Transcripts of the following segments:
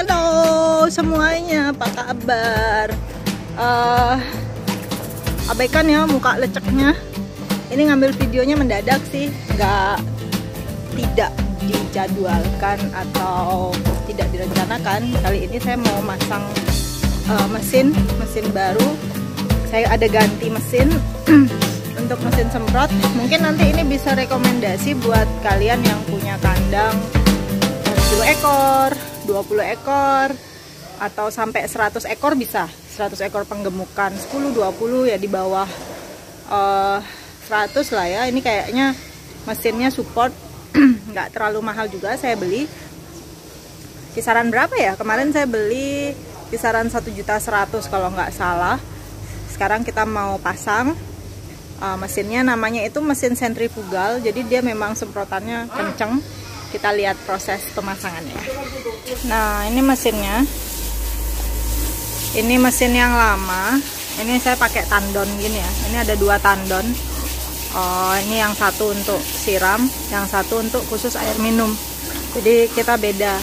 Halo semuanya, apa kabar? Abaikan ya muka leceknya. Ini ngambil videonya mendadak sih, tidak dijadwalkan atau tidak direncanakan. Kali ini saya mau masang mesin baru. Saya ada ganti mesin untuk mesin semprot. Mungkin nanti ini bisa rekomendasi buat kalian yang punya kandang 10 ekor, 20 ekor, atau sampai 100 ekor bisa. 100 ekor penggemukan, 10-20 ya di bawah 100 lah ya. Ini kayaknya mesinnya support nggak terlalu mahal juga. Saya beli kisaran berapa ya? Kemarin saya beli kisaran 1.100.000 kalau nggak salah. Sekarang kita mau pasang mesinnya, namanya itu mesin sentrifugal. Jadi dia memang semprotannya kenceng. Kita lihat proses pemasangannya. Nah, ini mesinnya. Ini mesin yang lama. Ini saya pakai tandon gini ya. Ini ada 2 tandon. Ini yang satu untuk siram, yang satu untuk khusus air minum. Jadi kita beda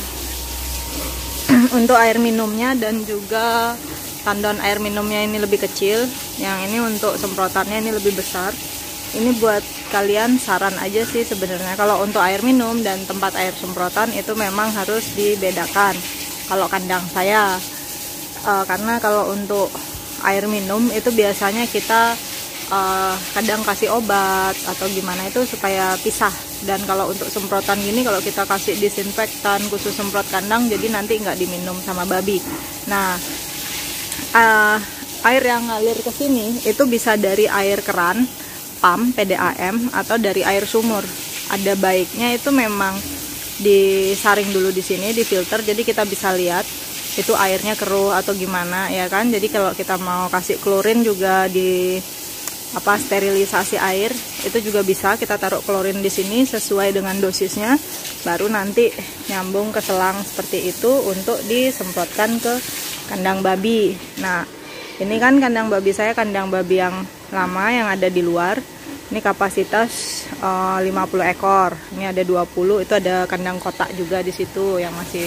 untuk air minumnya, dan juga tandon air minumnya ini lebih kecil. Yang ini untuk semprotannya ini lebih besar. Ini buat kalian saran aja sih sebenarnya, kalau untuk air minum dan tempat air semprotan itu memang harus dibedakan kalau kandang saya. Karena kalau untuk air minum itu biasanya kita kadang kasih obat atau gimana itu supaya pisah. Dan kalau untuk semprotan gini, kalau kita kasih disinfektan khusus semprot kandang, jadi nanti nggak diminum sama babi. Nah, air yang ngalir ke sini itu bisa dari air keran, pump PDAM, atau dari air sumur. Ada baiknya itu memang disaring dulu di sini, difilter, jadi kita bisa lihat itu airnya keruh atau gimana ya kan. Jadi kalau kita mau kasih klorin juga di sterilisasi air, itu juga bisa kita taruh klorin di sini sesuai dengan dosisnya, baru nanti nyambung ke selang seperti itu untuk disemprotkan ke kandang babi. Nah, ini kan kandang babi saya, kandang babi yang lama yang ada di luar. Ini kapasitas 50 ekor. Ini ada 20, itu ada kandang kotak juga di situ yang masih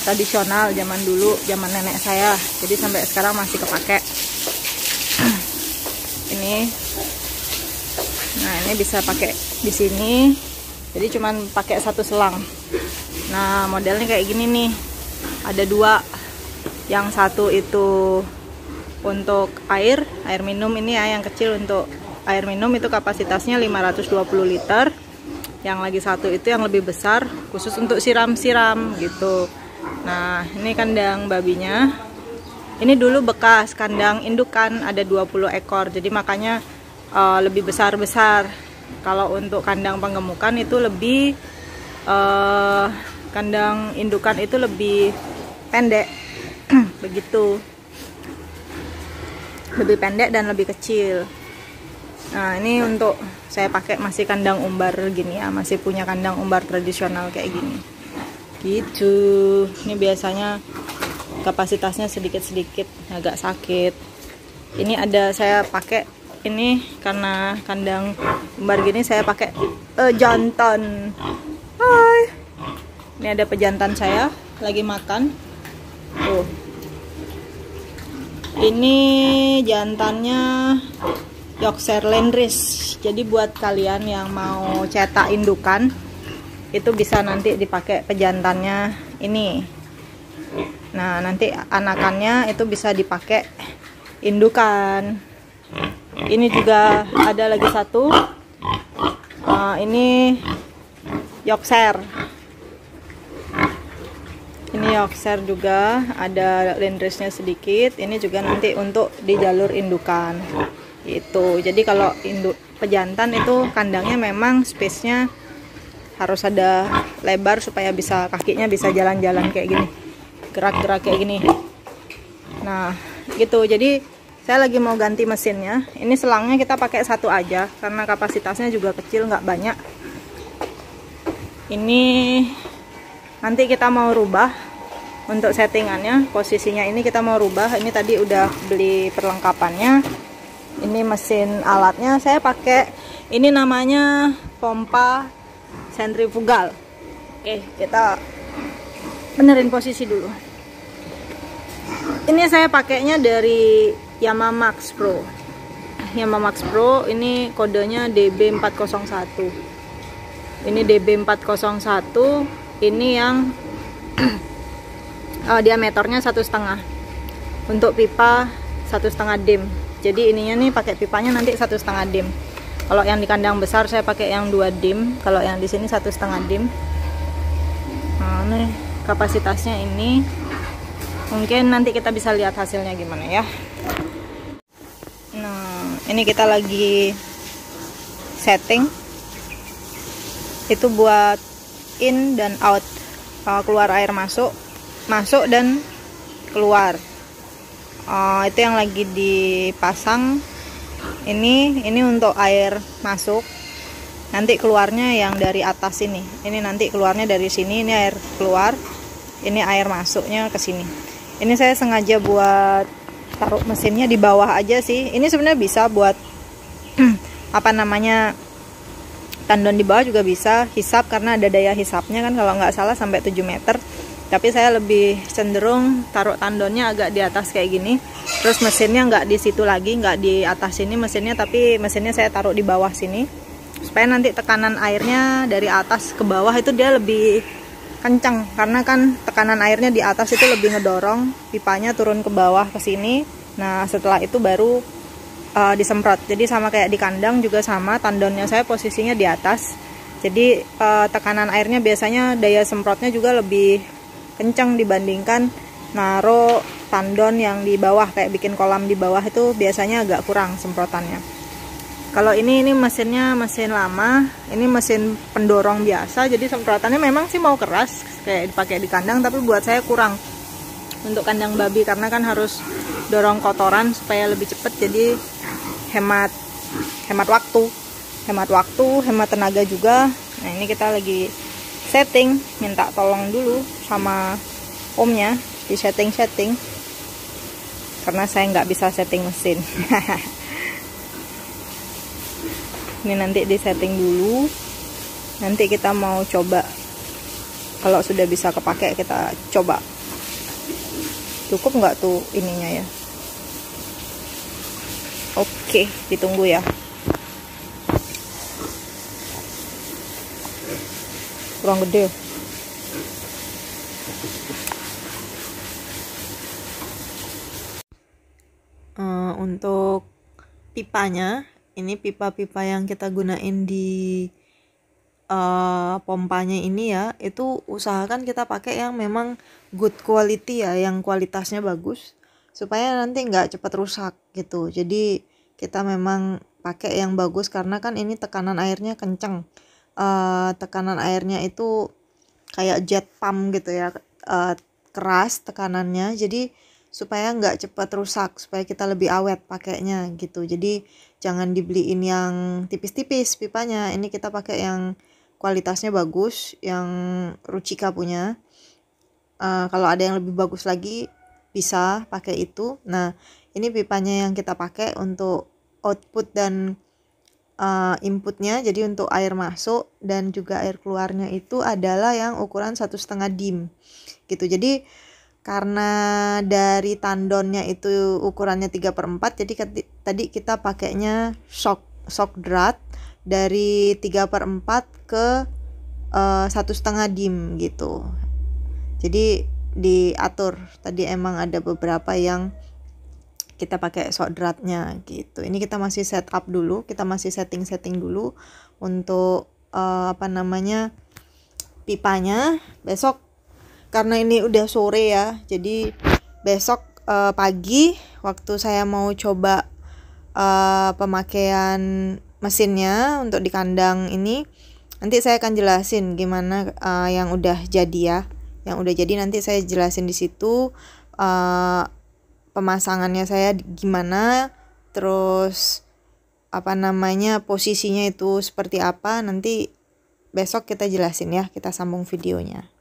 tradisional zaman dulu, zaman nenek saya. Jadi sampai sekarang masih kepake. Ini bisa pakai di sini. Jadi cuman pakai 1 selang. Nah, modelnya kayak gini nih. Ada 2. Yang satu itu untuk air minum, ini ya yang kecil untuk air minum, itu kapasitasnya 520 liter. Yang lagi satu itu yang lebih besar khusus untuk siram-siram gitu. Nah, ini kandang babinya. Ini dulu bekas kandang indukan, ada 20 ekor. Jadi makanya lebih besar-besar. Kalau untuk kandang penggemukan itu lebih kandang indukan itu lebih pendek. Begitu. Lebih pendek dan lebih kecil. Nah, ini untuk saya pakai masih kandang umbar gini ya, masih punya kandang umbar tradisional kayak gini. Gitu. Ini biasanya kapasitasnya sedikit-sedikit agak sakit. Ini ada saya pakai ini karena kandang umbar gini, saya pakai jantan. Hai. Ini ada pejantan saya lagi makan. Tuh. Ini jantannya Yorkshire Landrace. Jadi buat kalian yang mau cetak indukan, itu bisa nanti dipakai pejantannya ini. Nah, nanti anakannya itu bisa dipakai indukan. Ini juga ada lagi satu. Ini Yorkshire. Ini Yorkshire juga, ada Landrace-nya sedikit. Ini juga nanti untuk di jalur indukan. Itu. Jadi kalau induk pejantan itu kandangnya memang space-nya harus ada lebar supaya bisa kakinya bisa jalan-jalan kayak gini. Gerak-gerak kayak gini. Nah, gitu. Jadi saya lagi mau ganti mesinnya. Ini selangnya kita pakai 1 aja karena kapasitasnya juga kecil, nggak banyak. Ini nanti kita mau rubah untuk settingannya, posisinya ini kita mau rubah. Ini tadi udah beli perlengkapannya. Ini mesin alatnya saya pakai, ini namanya pompa sentrifugal. Oke, kita benerin posisi dulu. Ini saya pakainya dari Yamamax Pro. Yamamax Pro ini kodenya DB401. Ini DB401, ini yang diameternya 1,5. Untuk pipa 1,5 dim. Jadi ininya nih pakai pipanya nanti 1,5 dim. Kalau yang di kandang besar saya pakai yang 2 dim. Kalau yang di sini 1,5 dim. Nah, nih kapasitasnya ini. Mungkin nanti kita bisa lihat hasilnya gimana ya. Nah, ini kita lagi setting. Itu buat in dan out. Keluar air masuk dan keluar. Itu yang lagi dipasang. Ini untuk air masuk. Nanti keluarnya yang dari atas ini. Ini nanti keluarnya dari sini. Ini air keluar. Ini air masuknya ke sini. Ini saya sengaja buat taruh mesinnya di bawah aja sih. Ini sebenarnya bisa buat apa namanya, tandon di bawah juga bisa hisap karena ada daya hisapnya kan, kalau nggak salah sampai 7 meter. Tapi saya lebih cenderung taruh tandonnya agak di atas kayak gini. Terus mesinnya nggak di situ lagi, nggak di atas sini mesinnya, tapi mesinnya saya taruh di bawah sini. Supaya nanti tekanan airnya dari atas ke bawah itu dia lebih kencang, karena kan tekanan airnya di atas itu lebih ngedorong pipanya turun ke bawah ke sini. Nah, setelah itu baru disemprot. Jadi sama kayak di kandang juga sama, tandonnya saya posisinya di atas. Jadi tekanan airnya biasanya daya semprotnya juga lebih kencang dibandingkan naruh tandon yang di bawah, kayak bikin kolam di bawah itu biasanya agak kurang semprotannya. Kalau ini mesinnya mesin lama, ini mesin pendorong biasa, jadi semprotannya memang sih mau keras kayak dipakai di kandang, tapi buat saya kurang untuk kandang babi karena kan harus dorong kotoran supaya lebih cepat, jadi hemat waktu, hemat tenaga juga. Nah, ini kita lagi setting, minta tolong dulu sama omnya di setting karena saya nggak bisa setting mesin. Ini nanti di setting dulu, nanti kita mau coba. Kalau sudah bisa kepake kita coba. Cukup nggak tuh ininya ya? Oke, ditunggu ya. Kurang gede. Untuk pipanya, ini pipa-pipa yang kita gunain di pompanya ini ya, itu usahakan kita pakai yang memang good quality ya, yang kualitasnya bagus, supaya nanti nggak cepat rusak gitu. Jadi kita memang pakai yang bagus karena kan ini tekanan airnya kenceng. Tekanan airnya itu kayak jet pump gitu ya, keras tekanannya, jadi supaya nggak cepat rusak, supaya kita lebih awet pakainya gitu. Jadi jangan dibeliin yang tipis-tipis pipanya, ini kita pakai yang kualitasnya bagus, yang Ruchika punya. Kalau ada yang lebih bagus lagi bisa pakai itu. Nah, ini pipanya yang kita pakai untuk output dan inputnya, jadi untuk air masuk dan juga air keluarnya itu adalah yang ukuran 1,5 dim gitu. Jadi karena dari tandonnya itu ukurannya 3/4, jadi tadi kita pakainya shock drat dari 3/4 ke 1,5 dim gitu. Jadi diatur, tadi emang ada beberapa yang kita pakai shock dratnya gitu. Ini kita masih setup dulu, kita masih setting dulu untuk pipanya. Besok karena ini udah sore ya, jadi besok pagi waktu saya mau coba pemakaian mesinnya untuk di kandang ini, nanti saya akan jelasin gimana yang udah jadi ya. Yang udah jadi nanti saya jelasin di situ pemasangannya saya gimana, terus posisinya itu seperti apa, nanti besok kita jelasin ya, kita sambung videonya.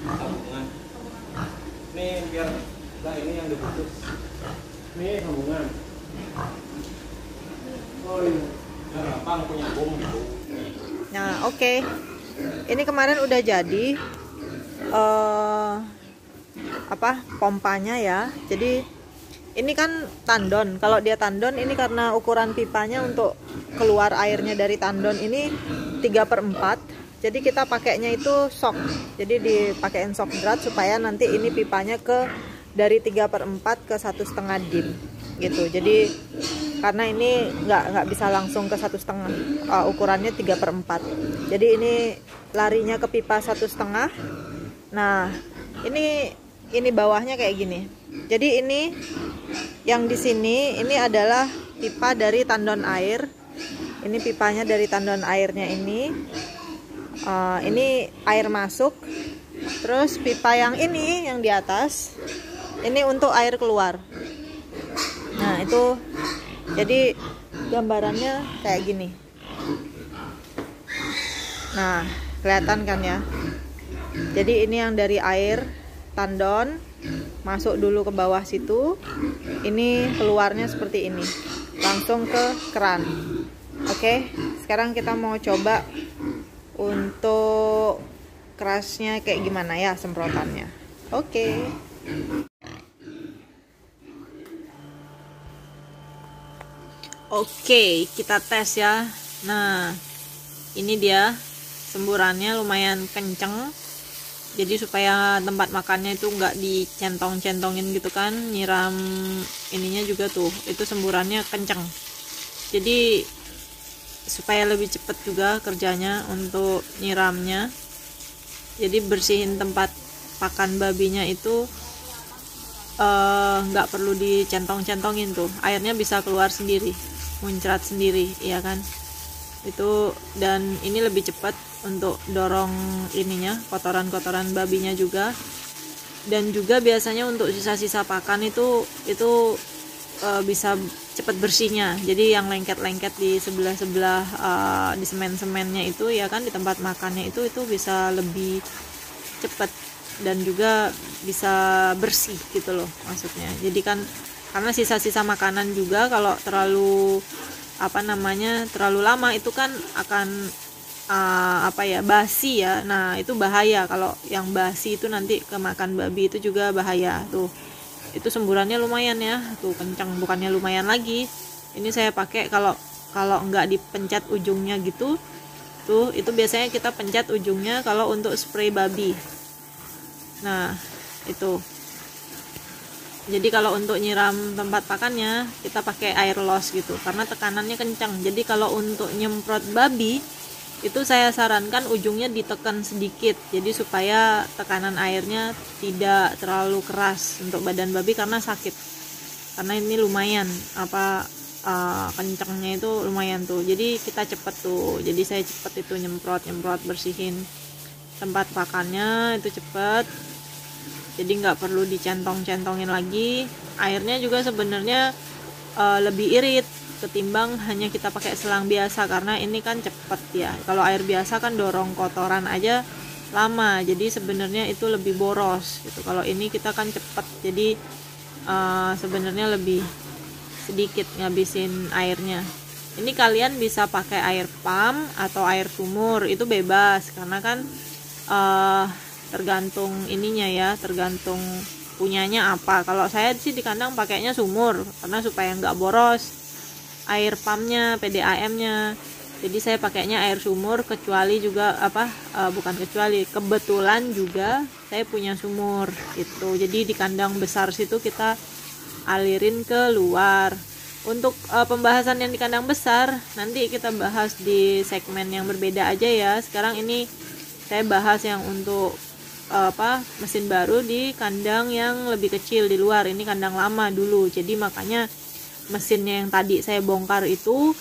Sambungan. Nih biar enggak ini yang diputus. Nih sambungan. Oh iya. Gampang punya bom gitu. Nah, oke. Ini kemarin udah jadi pompanya ya. Jadi ini kan tandon. Kalau dia tandon ini karena ukuran pipanya untuk keluar airnya dari tandon ini 3/4. Jadi kita pakainya itu sok. Jadi dipakein sok drat supaya nanti ini pipanya dari 3/4 ke 1,5 dim gitu. Jadi karena ini nggak bisa langsung ke 1,5, ukurannya 3/4. Jadi ini larinya ke pipa 1,5. Nah ini bawahnya kayak gini. Jadi ini yang di sini ini adalah pipa dari tandon air. Ini pipanya dari tandon airnya ini. Ini air masuk. Terus pipa yang ini yang di atas ini untuk air keluar. Nah itu jadi gambarannya kayak gini. Nah kelihatan kan ya. Jadi ini yang dari air tandon masuk dulu ke bawah situ. Ini keluarnya seperti ini, langsung ke keran. Oke, sekarang kita mau coba untuk kerasnya kayak gimana ya semprotannya. Oke. Oke, kita tes ya. Nah, ini dia semburannya lumayan kenceng. Jadi supaya tempat makannya itu nggak dicentong-centongin gitu kan, nyiram ininya juga tuh, itu semburannya kenceng. Jadi supaya lebih cepet juga kerjanya untuk nyiramnya. Jadi bersihin tempat pakan babinya itu nggak perlu dicentong-centongin tuh, airnya bisa keluar sendiri, muncrat sendiri, ya kan? Itu, dan ini lebih cepat untuk dorong ininya, kotoran-kotoran babinya juga. Dan juga biasanya untuk sisa-sisa pakan itu bisa cepat bersihnya. Jadi yang lengket-lengket di sebelah-sebelah di semen-semennya itu ya kan, di tempat makannya itu bisa lebih cepat dan juga bisa bersih gitu loh maksudnya. Jadi kan karena sisa-sisa makanan juga kalau terlalu terlalu lama itu kan akan basi ya. Nah itu bahaya, kalau yang basi itu nanti kemakan babi itu juga bahaya tuh. Itu semburannya lumayan ya tuh, kencang, bukannya lumayan lagi. Ini saya pakai kalau nggak dipencet ujungnya gitu tuh, itu biasanya kita pencet ujungnya kalau untuk spray babi. Nah itu, jadi kalau untuk nyiram tempat pakannya kita pakai air los gitu karena tekanannya kencang. Jadi kalau untuk nyemprot babi itu saya sarankan ujungnya ditekan sedikit, jadi supaya tekanan airnya tidak terlalu keras untuk badan babi karena sakit. Karena ini lumayan kencangnya itu lumayan tuh. Jadi kita cepet tuh. Jadi saya cepet itu nyemprot bersihin tempat pakannya itu cepet. Jadi nggak perlu dicentong-centongin lagi. Airnya juga sebenarnya lebih irit ketimbang hanya kita pakai selang biasa, karena ini kan cepet ya. Kalau air biasa kan dorong kotoran aja lama, jadi sebenarnya itu lebih boros gitu. Kalau ini kita kan cepet, jadi sebenarnya lebih sedikit ngabisin airnya. Ini kalian bisa pakai air pump atau air sumur, itu bebas karena kan tergantung ininya ya, tergantung punyanya apa. Kalau saya sih di kandang pakainya sumur karena supaya nggak boros air pumpnya, PDAM-nya. Jadi saya pakainya air sumur, kecuali juga kebetulan juga saya punya sumur itu. Jadi di kandang besar situ kita alirin ke luar. Untuk pembahasan yang di kandang besar nanti kita bahas di segmen yang berbeda aja ya. Sekarang ini saya bahas yang untuk mesin baru di kandang yang lebih kecil di luar. Ini kandang lama dulu, jadi makanya mesinnya yang tadi saya bongkar itu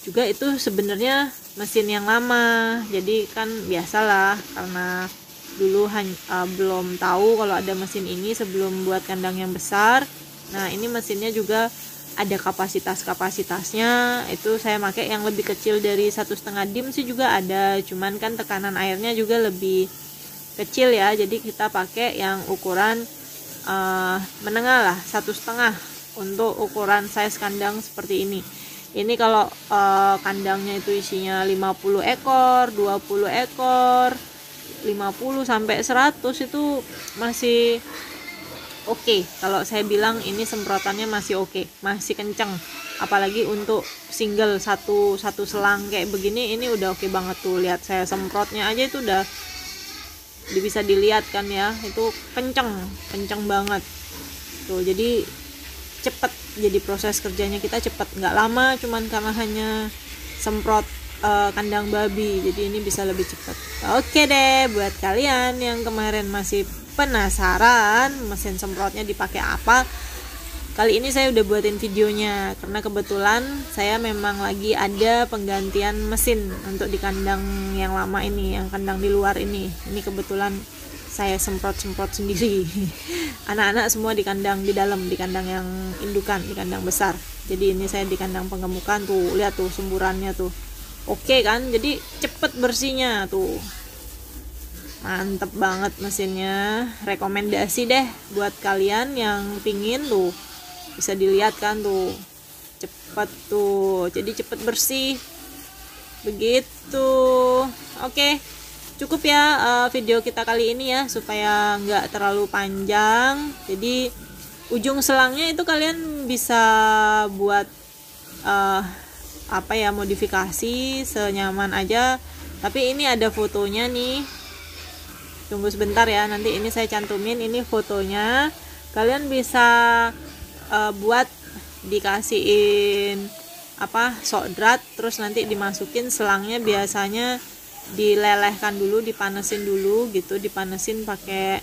juga itu sebenarnya mesin yang lama. Jadi kan biasalah, karena dulu belum tahu kalau ada mesin ini sebelum buat kandang yang besar. Nah ini mesinnya juga ada kapasitasnya. Itu saya pakai yang lebih kecil dari 1,5 dim sih juga ada, cuman kan tekanan airnya juga lebih kecil ya, jadi kita pakai yang ukuran menengah lah, 1,5 untuk ukuran size kandang seperti ini. Ini kalau kandangnya itu isinya 50 ekor, 20 ekor, 50 sampai 100 itu masih oke. Kalau saya bilang ini semprotannya masih oke, masih kenceng. Apalagi untuk single satu selang kayak begini, ini udah oke banget tuh. Lihat saya semprotnya aja itu udah bisa dilihat kan ya, itu kenceng banget tuh. Jadi cepet, jadi proses kerjanya kita cepet, nggak lama, cuman karena hanya semprot kandang babi, jadi ini bisa lebih cepat. Oke deh, buat kalian yang kemarin masih penasaran mesin semprotnya dipakai apa, kali ini saya udah buatin videonya, karena kebetulan saya memang lagi ada penggantian mesin untuk di kandang yang lama ini, yang kandang di luar ini kebetulan saya semprot sendiri. Anak-anak semua di kandang di dalam, di kandang yang indukan, di kandang besar. Jadi ini saya di kandang penggemukan tuh, lihat tuh semburannya tuh. Oke kan, jadi cepet bersihnya tuh, mantep banget mesinnya. Rekomendasi deh buat kalian yang pingin tuh, bisa dilihat kan tuh, cepet tuh, jadi cepet bersih begitu. Oke, cukup ya video kita kali ini ya, supaya nggak terlalu panjang. Jadi ujung selangnya itu kalian bisa buat apa ya, modifikasi senyaman aja, tapi ini ada fotonya nih, tunggu sebentar ya, nanti ini saya cantumin ini fotonya. Kalian bisa buat dikasihin sodrat, terus nanti dimasukin selangnya, biasanya dilelehkan dulu, dipanesin dulu gitu, dipanesin pakai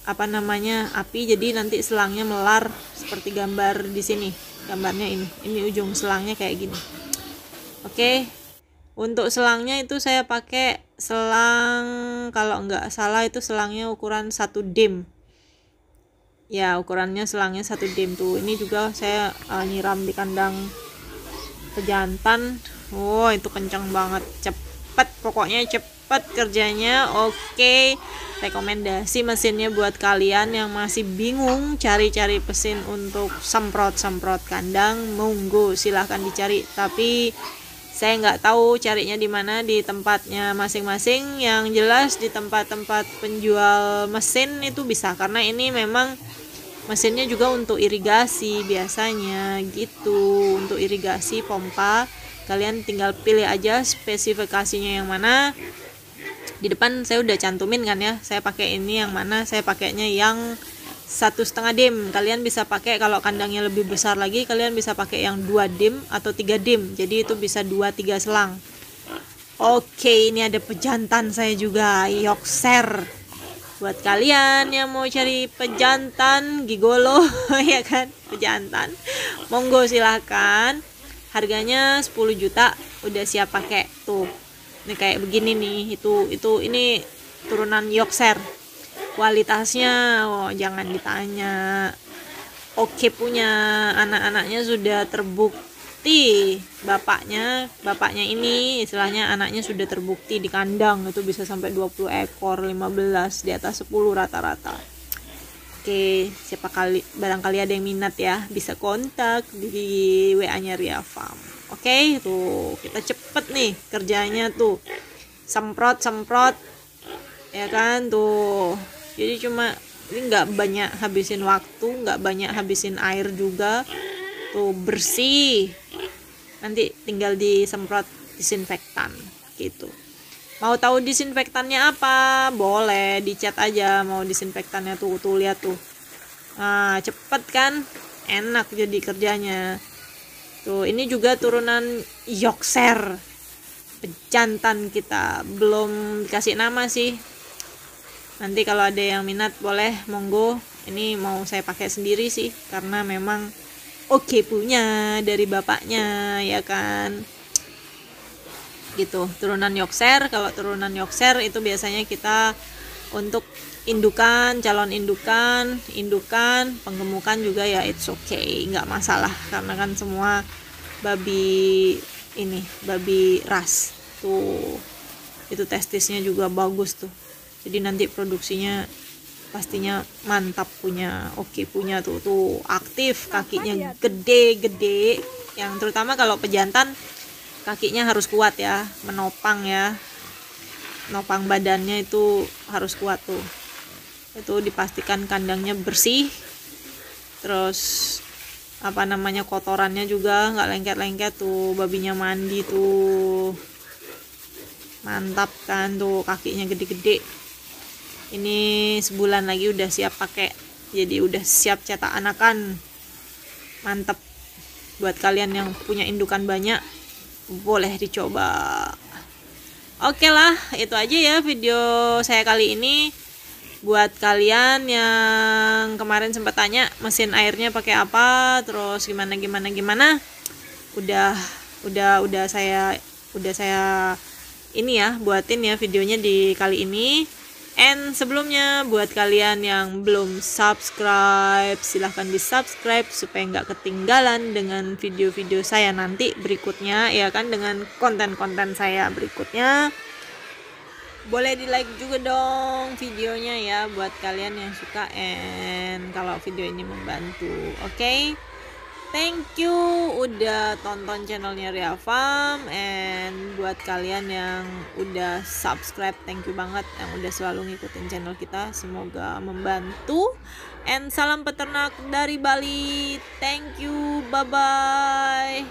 api, jadi nanti selangnya melar seperti gambar di sini. Gambarnya ini ujung selangnya kayak gini. Oke, untuk selangnya itu saya pakai selang, kalau nggak salah itu selangnya ukuran 1 dim ya, ukurannya selangnya 1 dim tuh. Ini juga saya nyiram di kandang pejantan. Oh, itu kencang banget, cepet, pokoknya cepet kerjanya. Oke, rekomendasi mesinnya buat kalian yang masih bingung cari-cari mesin untuk semprot kandang, monggo silahkan dicari, tapi saya nggak tahu carinya di mana, di tempatnya masing-masing. Yang jelas di tempat-tempat penjual mesin itu bisa, karena ini memang mesinnya juga untuk irigasi biasanya gitu, untuk irigasi pompa. Kalian tinggal pilih aja spesifikasinya yang mana. Di depan saya udah cantumin kan ya, saya pakai ini yang mana, saya pakainya yang 1,5 dim. Kalian bisa pakai, kalau kandangnya lebih besar lagi, kalian bisa pakai yang 2 dim atau 3 dim, jadi itu bisa 2-3 selang. Oke, ini ada pejantan saya juga, Yorkshire. Buat kalian yang mau cari pejantan gigolo ya kan, pejantan, monggo silahkan. Harganya 10 juta udah siap pakai tuh. Ini kayak begini nih, ini turunan Yorkshire. Kualitasnya jangan ditanya. Oke, punya anak-anaknya sudah terbukti, bapaknya ini istilahnya anaknya sudah terbukti di kandang itu bisa sampai 20 ekor, 15, di atas 10 rata-rata. Oke, barangkali ada yang minat ya, bisa kontak di WA-nya Ria Farm. Oke, tuh kita cepet nih kerjanya tuh, semprot ya kan tuh. Jadi cuma ini nggak banyak habisin waktu, nggak banyak habisin air juga tuh, bersih. Nanti tinggal disemprot disinfektan gitu. Mau tahu disinfektannya apa? Boleh di-chat aja mau disinfektannya tuh lihat tuh. Nah, cepet kan? Enak jadi kerjanya. Tuh, ini juga turunan Yorkshire. Pejantan kita, belum dikasih nama sih. Nanti kalau ada yang minat boleh, monggo. Ini mau saya pakai sendiri sih, karena memang oke punya dari bapaknya ya kan. Gitu, turunan Yorkshire. Kalau turunan Yorkshire itu biasanya kita Untuk indukan, calon indukan, penggemukan juga ya it's okay, nggak masalah karena kan semua babi ras tuh, itu testisnya juga bagus tuh, jadi nanti produksinya pastinya mantap punya, punya tuh aktif, kakinya gede-gede, yang terutama kalau pejantan kakinya harus kuat ya, menopang badannya itu harus kuat tuh. Itu dipastikan kandangnya bersih, terus kotorannya juga nggak lengket-lengket tuh, babinya mandi tuh, mantap kan tuh, kakinya gede-gede. Ini sebulan lagi udah siap pakai, jadi udah siap cetak anakan, mantep. Buat kalian yang punya indukan banyak boleh dicoba. Oke lah, itu aja ya video saya kali ini. Buat kalian yang kemarin sempat tanya mesin airnya pakai apa, terus gimana, udah saya ini ya, buatin ya videonya di kali ini. And sebelumnya buat kalian yang belum subscribe, silahkan di subscribe supaya nggak ketinggalan dengan video-video saya nanti berikutnya, ya kan, dengan konten-konten saya berikutnya. Boleh di like juga dong videonya ya buat kalian yang suka, and kalau video ini membantu. Oke? Thank you udah tonton channelnya Ria Farm, and buat kalian yang udah subscribe, thank you banget yang udah selalu ngikutin channel kita, semoga membantu. And salam peternak dari Bali. Thank you, bye bye.